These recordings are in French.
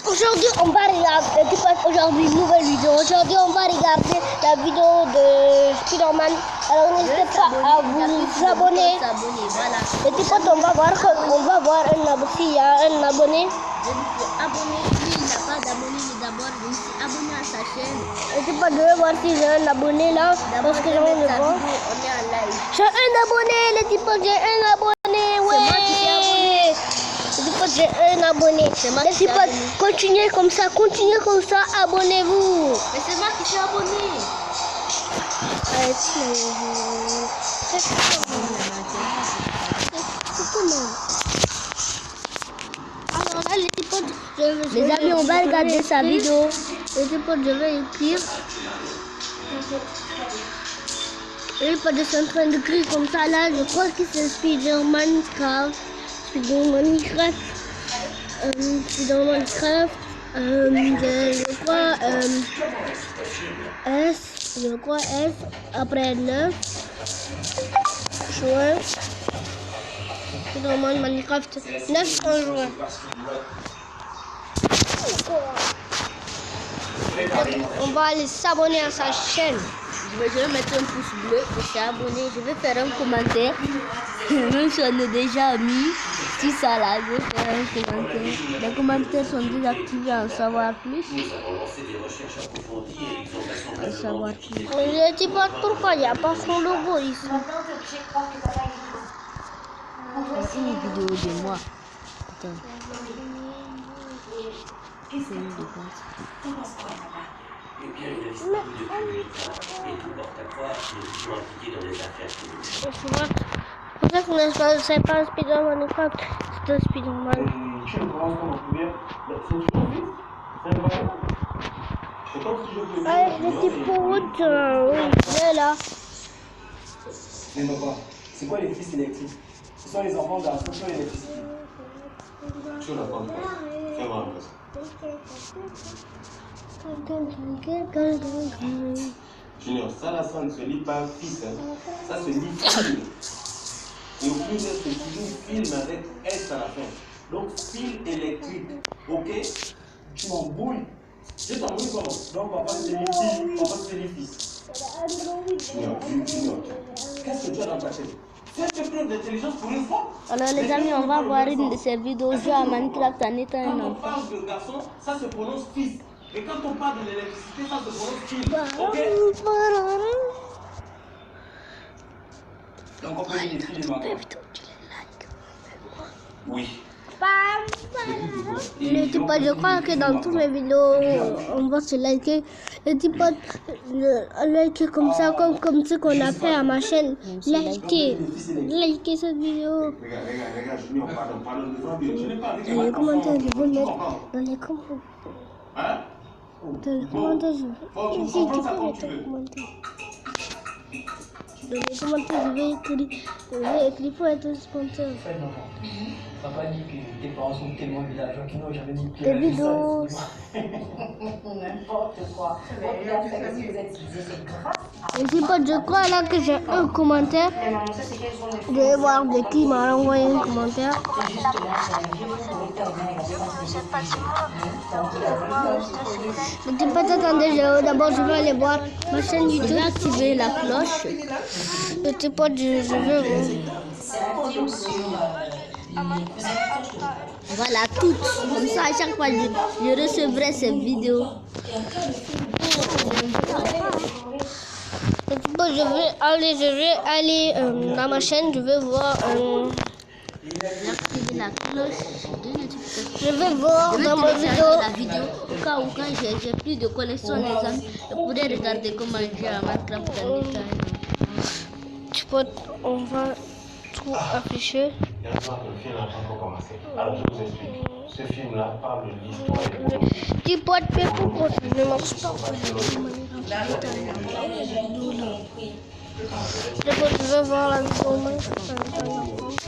Aujourd'hui, on va regarder, aujourd'hui, une nouvelle vidéo. Aujourd'hui, on va regarder la vidéo de Spider-Man. Alors, n'hésitez pas à vous abonner. Et petit pote, on va voir un abonné. S'il y a un abonné. Je me suis abonné. Lui, il n'a pas d'abonné, mais d'abord, je me suis abonné à sa chaîne. Et petit pote, je vais voir si j'ai un abonné là. Parce que j'ai envie de voir. On est en live. J'ai un abonné, les petits potes, j'ai un abonné. Ouais. Les potes, j'ai un abonné. Les petits potes, continuez comme ça, abonnez-vous. Mais c'est moi qui suis abonné. Alors là, les petits potes, Les amis, on va regarder sa vidéo. Les petits potes, je vais écrire. Les potes, je suis en train d'écrire comme ça là. Je crois que c'est Spider-Man Craft. Spider-Man je crois S, après 9 juin, Spider-Man Minecraft 9 en juin. On va aller s'abonner à sa chaîne. Je vais mettre un pouce bleu, je suis abonné, je vais faire un commentaire. Même si on est déjà amis, si ça là, je vais faire un commentaire. Les commentaires sont désactivés à en savoir plus. Je ne sais pas pourquoi il n'y a pas son logo ici. C'est une vidéo de moi. Attends. C'est une de Peut-être que c'est pas un Spider-Man, c'est un Spider-Man. Allez, les petits potes, oui, il est là. Mais papa, c'est quoi les fils électriques? Ce sont les enfants de la fonction électricité. Tu n'as pas de quoi. Fais voir un peu ça. Junior, ça là, ça ne se lit pas fils. Hein. Ça se lit fil. Et au plus c'est toujours film avec S à la fin. Donc fil électrique. Ok? Tu m'embrouilles. Je t'embrouille comment? Donc papa c'est les filles, papa c'est les fils. Junior, qu'est-ce que tu as dans ta tête? Fais preuve d'intelligence pour une fois. Alors les amis, on va voir une de ces vidéos jouer à Minecraft en étant un Quand on enfant. parle de garçon, ça se prononce fils. Et quand on parle de l'électricité, ça se prononce fil. Ok? Donc on peut dire les filles et maman. Oui. Les petits potes, je crois que dans toutes mes vidéos, on va se liker. Les petits potes, liker comme ça, comme ce qu'on a fait à ma chaîne. Liker cette vidéo. Regarde, Junior, pardon, je n'ai pas Dans les commentaires, je vais mettre dans les commentaires. Hein? Dans les commentaires, je vais ici, tu peux mettre un commentaire. Dans les commentaires, je vais écrire pour être sponsor. Papa dit que tes parents sont tellement villageois qu'ils n'ont jamais mis pied Des à la vidéos. N'importe quoi. Les petits potes, je crois là que j'ai un commentaire. Mais maman, ça c'est quelles sont les Je vais voir de qui m'a envoyé un commentaire. C'est justement, c'est un vieux producteur Les petits potes, attendez, d'abord je vais aller voir ma chaîne Je YouTube. vais activer la cloche. Les petits potes, je vais voir. C'est un film sur... Voilà, toutes. Comme ça, à chaque fois, je recevrai ces vidéos. Les petits potes, je vais aller dans ma chaîne, je vais voir. J'ai activé la cloche de notification. Je vais voir Je vais dans ma télécharger vidéo. la vidéo au cas où quand j'ai plus de connexion, les amis, je pourrais regarder comment jouer à Minecraft en étant. Petits potes, on va tout afficher. Il y a un film là pour commencer. Alors je vous explique. Ce film-là parle de l'histoire et de Petits potes, mais pourquoi ça ne marche pas? Petits potes, je vais voir la vidéo Minecraft.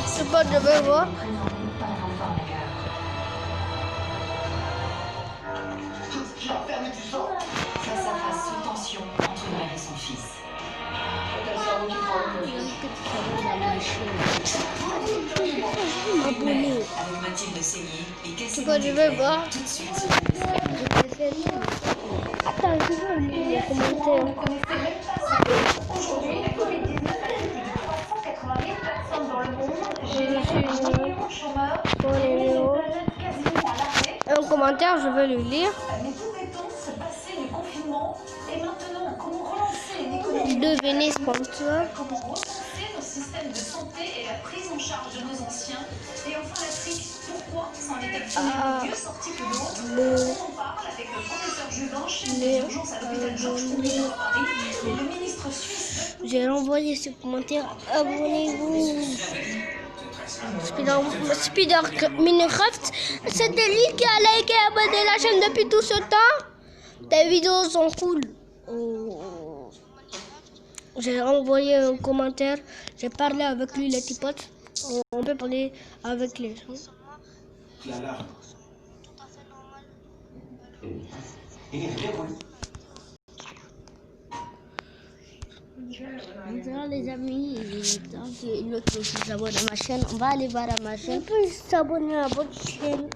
Petits potes, je vais voir. Tu vas faire Face à face sous tension entre mère et son fils. Abonné. Avec Mathilde Seigné et Cassie Quand je vais voir. tout de suite sur TF1. Attends, je veux lire les commentaires. Aujourd'hui, la Covid-19 a tué plus de 380 000 personnes dans le monde, généré un million de chômeurs, et mis une planète quasiment à l'arrêt. Un commentaire, je veux le lire. Mais pouvait-on se passer du confinement? Et maintenant, comment relancer une économie Devenez sponsor. Comment repenser nos systèmes de santé et la prise en charge de nos anciens? Et enfin l'Afrique, pourquoi s'en est-elle mieux sortie que d'autres? On en parle avec le professeur Juvin, chef des urgences à l'hôpital Georges Pompidou à Paris, et le ministre suisse. J'ai renvoyé ce commentaire. Abonnez-vous. Spider Minecraft, c'était lui qui a liké et abonné la chaîne depuis tout ce temps. Tes vidéos sont cool. Oh. J'ai renvoyé un commentaire. J'ai parlé avec lui, les petits potes. On peut parler avec les gens. Clara. Bonjour les amis, tant l'autre qui s'abonne à ma chaîne, on va aller voir à ma chaîne. On peut s'abonner à votre chaîne.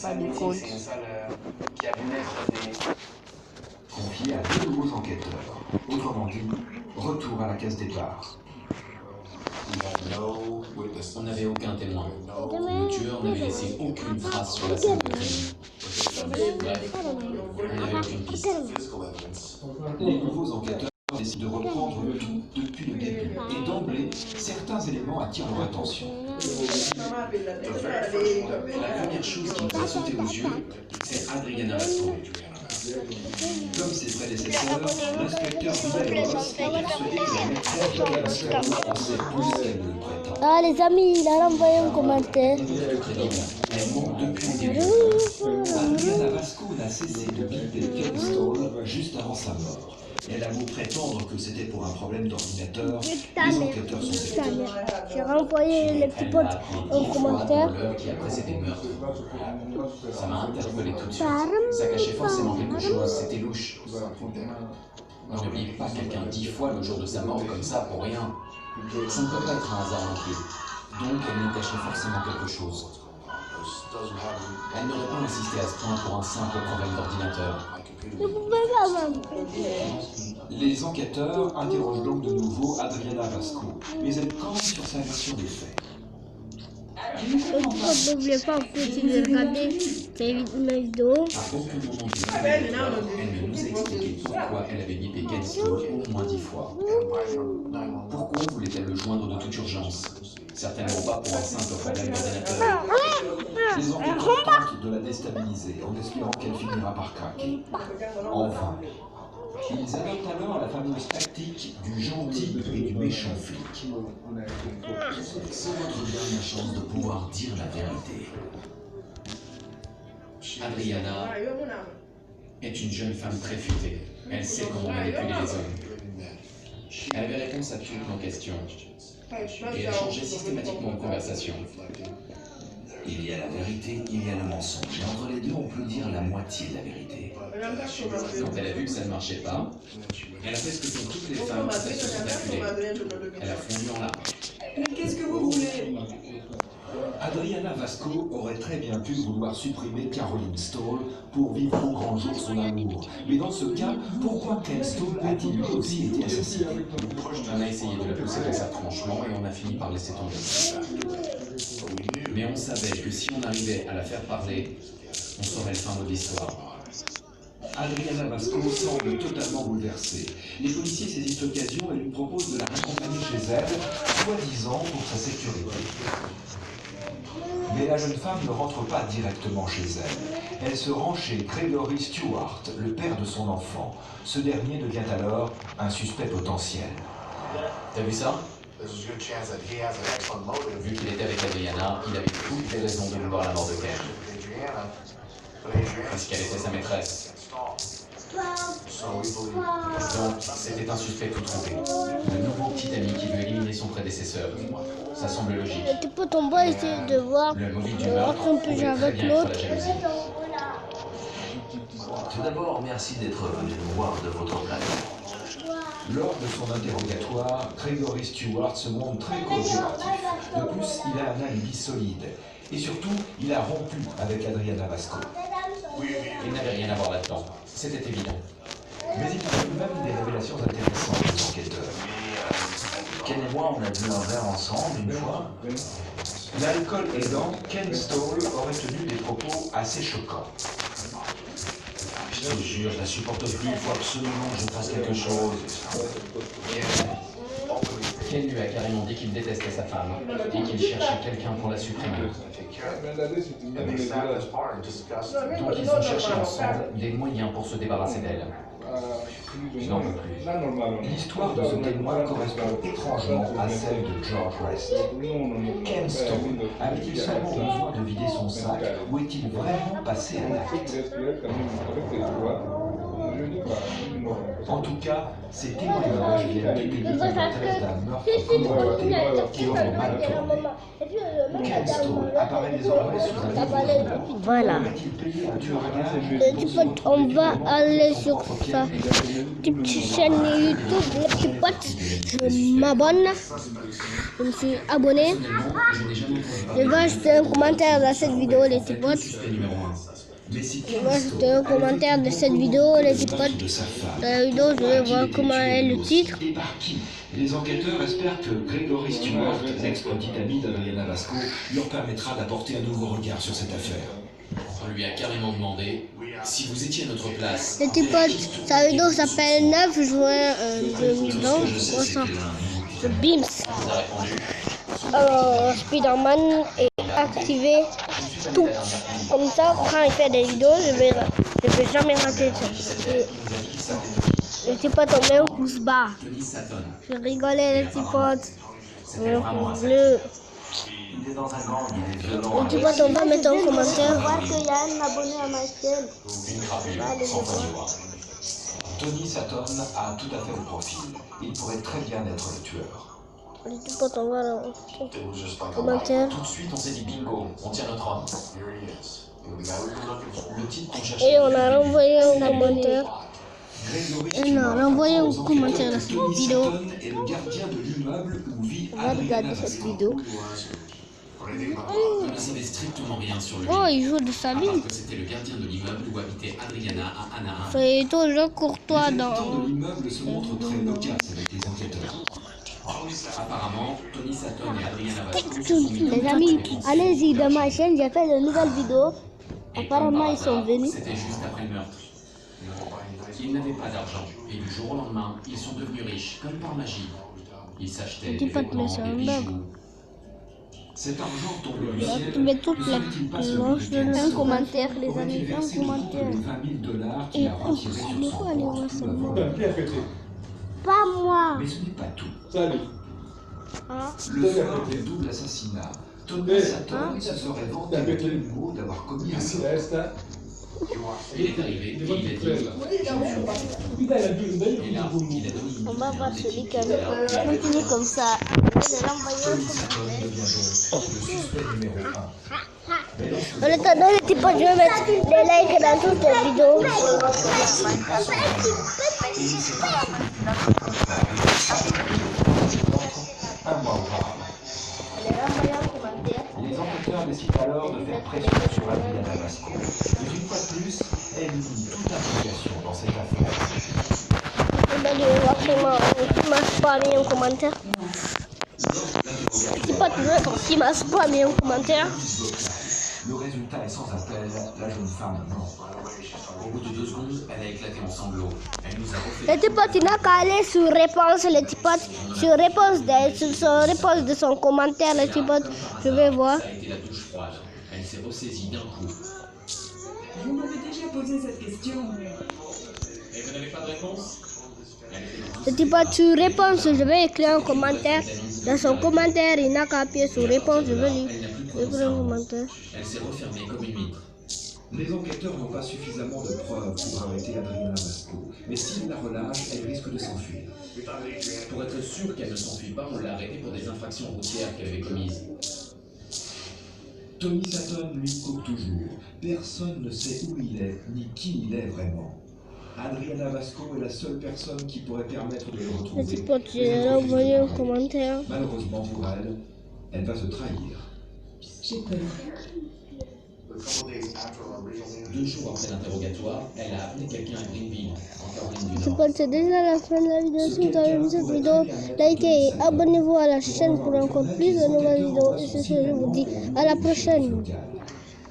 Pas de compte. Qui a vu naître des... Confié à deux nouveaux enquêteurs. Autrement dit, retour à la case départ. On n'avait aucun témoin. Le tueur n'avait laissé aucune trace sur la scène de crime. Bref, on n'avait aucune piste. Les nouveaux enquêteurs décident de reprendre le tout depuis le début. Et d'emblée, certains éléments attirent leur attention. La première chose qui nous a sauté aux yeux, c'est Adriana Vasco. Comme ses prédécesseurs, l'inspecteur Villalobos est persuadé que la maîtresse de Castor en sait plus qu'elle ne le prétend. Ah les amis, il a envoyé un commentaire. Elle ment depuis le début. Adriana Vasco n'a cessé de quitter Castor juste avant sa mort. Elle avoue prétendre que c'était pour un problème d'ordinateur. Les enquêteurs sont sceptiques. J'ai renvoyé les petits potes un commentaire. L'heure qui a précédé le meurtre. Ça m'a interpellé tout de suite. Ça cachait forcément quelque chose, c'était louche. On n'oublie pas quelqu'un 10 fois le jour de sa mort comme ça pour rien. Ça ne peut pas être un hasard non plus. Donc elle nous cachait forcément quelque chose. Elle n'aurait pas insisté à ce point pour un simple problème d'ordinateur. Les enquêteurs interrogent donc de nouveau Adriana Vasco, mais elle campe sur sa version des faits. N'oubliez pas, vous pouvez regarder ces vidéos. À aucun moment du film, elle ne nous a expliqué pourquoi elle avait bipé Kenstone au moins 10 fois. Pourquoi voulait-elle le joindre de toute urgence? Certainement pas pour un simple problème d'ordinateur. Les enquêteurs tentent de la déstabiliser en espérant qu'elle finira par craquer. En vain. Ils adoptent alors la fameuse tactique du gentil et du méchant flic. C'est votre dernière chance de pouvoir dire la vérité. Adriana est une jeune femme très futée. Elle sait comment manipuler les hommes. Elle avait réponse à toutes nos questions. Et elle changeait systématiquement de conversation. Il y a la vérité, il y a le mensonge. Et entre les deux, on peut dire la moitié de la vérité. Quand elle a vu que ça ne marchait pas, elle a fait ce que font toutes les femmes qui se sont acculées. Elle a fondu en larmes. Qu'est-ce que vous voulez? Adriana Vasco aurait très bien pu vouloir supprimer Caroline Stoll pour vivre au grand jour son amour. Mais dans ce cas, pourquoi Ken Stoll a-t-il lui aussi été assassiné? On a essayé de la pousser dans sa tranchement et on a fini par laisser tomber. Mais on savait que si on arrivait à la faire parler, on saurait le fin mot de l'histoire. Adriana Vasco semble totalement bouleversée. Les policiers saisissent l'occasion et lui proposent de la raccompagner chez elle, soi-disant pour sa sécurité. Mais la jeune femme ne rentre pas directement chez elle. Elle se rend chez Gregory Stewart, le père de son enfant. Ce dernier devient alors un suspect potentiel. T'as vu ça? Vu qu'il était avec Adriana, il avait toutes les raisons de vouloir la mort de Ken. Puisqu'elle était sa maîtresse. Donc, c'était un suspect tout trouvé. Le nouveau petit ami qui veut éliminer son prédécesseur. Ça semble logique. Tu peux tomber essayer de voir Le mobile du de meurtre rentrer un peu pouvait très avec bien être l'autre. la jalousie. Tout d'abord, merci d'être venu nous voir de votre place. Lors de son interrogatoire, Gregory Stewart se montre très coopératif. De plus, il a un alibi solide. Et surtout, il a rompu avec Adriana Vasco. Il n'avait rien à voir là-dedans. C'était évident. Mais il trouve même des révélations intéressantes aux enquêteurs. Ken et moi, on a bu un verre ensemble une fois. L'alcool aidant, Ken Stoll aurait tenu des propos assez choquants. Je te jure, je la supporte plus. Il faut absolument que je fasse quelque chose. Ken lui a carrément dit qu'il détestait sa femme et qu'il cherchait quelqu'un pour la supprimer. Donc ils ont cherché ensemble des moyens pour se débarrasser d'elle. Je n'en peux plus. L'histoire de ce témoin correspond étrangement à celle de George West. Ken Stone avait-il seulement besoin de vider son sac ou est-il vraiment passé à l'acte? En tout cas, ces témoignages viennent étayer l'hypothèse d'un meurtre commandité qui aurait mal tourné. Ken Stone apparaît désormais sous un nouveau nom. Voilà. Aurait-il payé un tueur à gages? On va aller sur sa petite chaîne YouTube, le petit pote. Je m'abonne. Je me suis abonné. Je vais ajouter un commentaire dans cette vidéo, les petits potes. Je vais ajouter un commentaire de cette vidéo, les petits potes. Dans la vidéo, je vais voir comment est le titre. Et par qui? Les enquêteurs espèrent que Gregory Stewart, l'ex-petit ami d'Adriana Vasco, leur permettra d'apporter un nouveau regard sur cette affaire. On lui a carrément demandé si vous étiez à notre place. Les petits potes, sa vidéo s'appelle 9 juin 2020. Bims. Il a répondu. Alors, Spider-Man est activé tout. Comme ça, quand il fait des vidéos, je vais jamais rater ça. Les petits potes ont mis un pouce bas. Je rigolais, les petits potes. Un pouce bleu. Il est dans un gang, il est violent. Les petits potes, on va mettre un commentaire. voir qu'il y a un abonné à ma chaîne. Une crapule, sans fin de mois. Tony Saturn a tout à fait le profil. Il pourrait très bien être le tueur. Les petits potes, on va dans un commentaire. Tout de suite, on s'est dit bingo, on tient notre homme. Le type qu'on cherchait. Et on a renvoyé un commentaire. Gregory Et on a renvoyé un commentaire dans cette Tony vidéo. Saturn est le gardien de l'immeuble où vit On va Adriana regarder cette Vasco. vidéo. On ne savait strictement rien sur lui. Oh, il joue de sa À vie. part que c'était le gardien de l'immeuble où habitait Adriana à Anaheim. Soyez toujours courtois Les habitants dans... de l'immeuble se montrent très loquaces avec les enquêteurs. Apparemment, Tony Saturn et Adriana Vasco se sont mis Les amis, allez-y dans ma chaîne, j'ai fait de nouvelles vidéos. Apparemment, ils sont venus. C'était juste après le meurtre. Ils n'avaient pas d'argent et du jour au lendemain, ils sont devenus riches, comme par magie. Ils s'achetaient des Dis pas que vêtements, c'est des un bijoux. Cet argent tombé du On va ciel, trouver toute la serait-il pas celui cloche de de Ken un Stone? commentaire, les Aurait-il amis, versé un le commentaire. couple les $20 000 qu'il Et a on retirés peut sur son aller voir compte ça. peu avant? Pas moi. Mais ce n'est pas tout. Hein? Le soir du double assassinat, Tony Saturn se serait vanté de Kenmo d'avoir commis un meurtre. Il est arrivé et il a dit je me suis tué. Et là, il a donné une On va voir idée celui qui a et continué comme ça. Je vais l'envoyer. Tony Saturn devient donc le suspect numéro 1. En attendant, les petits potes, je vais mettre des likes dans toutes les vidéos. Un mois auparavant. Les enquêteurs décident alors de faire pression sur Adriana Vasco. Mais une fois de plus, elle nie toute implication dans cette affaire. On va aller voir qui m'a pas mis un commentaire. Les petits potes, je vais voir qui m'a pas mis un commentaire. Le résultat est sans appel, la jeune femme est morte. au bout de 2 secondes, elle a éclaté en sanglots. Elle nous a refait. Les petits potes, il n'a qu'à aller sur réponse, les petits potes, sur réponse de son commentaire, les petits potes, je vais voir. Ça a été la douche froide. Elle s'est ressaisie d'un coup. Vous m'avez déjà posé cette question. Et vous n'avez pas de réponse? Les petits potes, sur réponse, je vais écrire un commentaire. Dans son commentaire, il n'a qu'à appuyer sur réponse, je vais lui écrire un commentaire. Elle s'est refermée comme une huître. Les enquêteurs n'ont pas suffisamment de preuves pour arrêter Adriana Vasco, mais s'ils la relâchent, elle risque de s'enfuir. Pour être sûr qu'elle ne s'enfuit pas, on l'a arrêtée pour des infractions routières qu'elle avait commises. Tony Saturn, lui, court toujours. Personne ne sait où il est, ni qui il est vraiment. Adriana Vasco est la seule personne qui pourrait permettre de le retrouver. Petit pote, j'ai envoyé un commentaire. Malheureusement pour elle, elle va se trahir. J'ai peur. 2 jours après l'interrogatoire, elle a appelé quelqu'un à Greenville, en Caroline du Petit Nord. pote, c'est déjà la fin de la vidéo. Si vous avez aimé cette vidéo, likez et abonnez-vous à la chaîne pour encore plus de nouvelles vidéos. Et c'est ce que je vous dis à la prochaine.